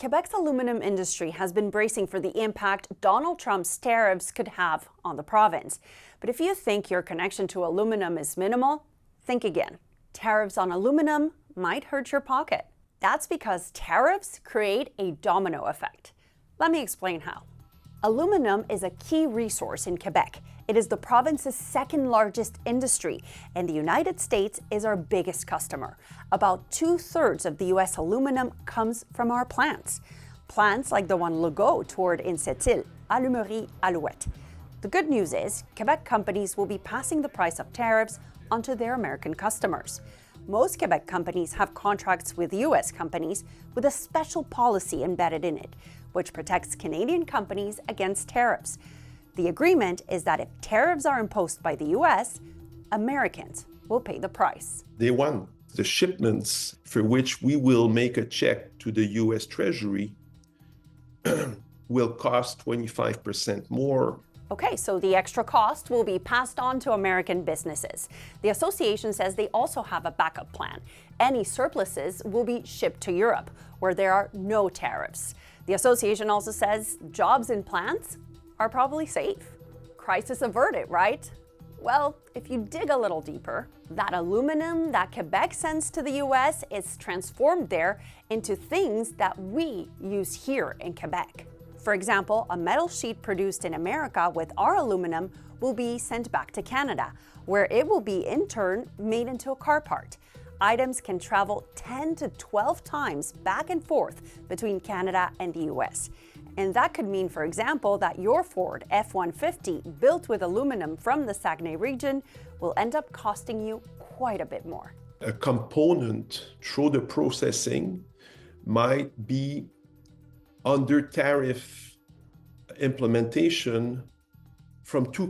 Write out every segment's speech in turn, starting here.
Quebec's aluminum industry has been bracing for the impact Donald Trump's tariffs could have on the province. But if you think your connection to aluminum is minimal, think again. Tariffs on aluminum might hurt your pocket. That's because tariffs create a domino effect. Let me explain how. Aluminum is a key resource in Quebec. It is the province's second largest industry, and the United States is our biggest customer. About 2/3 of the U.S. aluminum comes from our plants. Plants like the one Legault toured in Sept-Îles, Allumerie Alouette. The good news is Quebec companies will be passing the price of tariffs onto their American customers. Most Quebec companies have contracts with U.S. companies with a special policy embedded in it, which protects Canadian companies against tariffs. The agreement is that if tariffs are imposed by the U.S., Americans will pay the price. Day one, the shipments for which we will make a check to the U.S. Treasury will cost 25% more. Okay, so the extra cost will be passed on to American businesses. The association says they also have a backup plan. Any surpluses will be shipped to Europe, where there are no tariffs. The association also says jobs in plants are probably safe. Crisis averted, right? Well, if you dig a little deeper, that aluminum that Quebec sends to the US is transformed there into things that we use here in Quebec. For example, a metal sheet produced in America with our aluminum will be sent back to Canada, where it will be in turn made into a car part. Items can travel 10 to 12 times back and forth between Canada and the US. And that could mean, for example, that your Ford F-150 built with aluminum from the Saguenay region will end up costing you quite a bit more. A component through the processing might be under tariff implementation from the two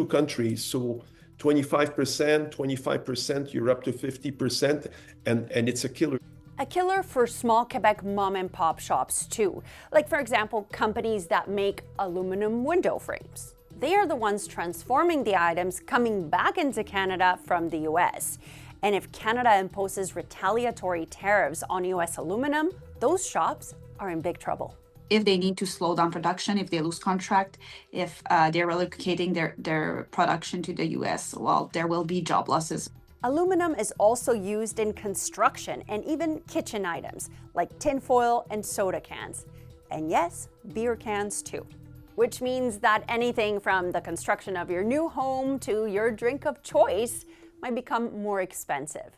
countries. So 25%, you're up to 50%, and it's a killer. A killer for small Quebec mom and pop shops too. Like, for example, companies that make aluminum window frames. They are the ones transforming the items coming back into Canada from the US. And if Canada imposes retaliatory tariffs on US aluminum, those shops are in big trouble. If they need to slow down production, if they lose contract, if they're relocating their production to the US, well, there will be job losses. Aluminum is also used in construction and even kitchen items like tinfoil and soda cans. And yes, beer cans too. Which means that anything from the construction of your new home to your drink of choice might become more expensive.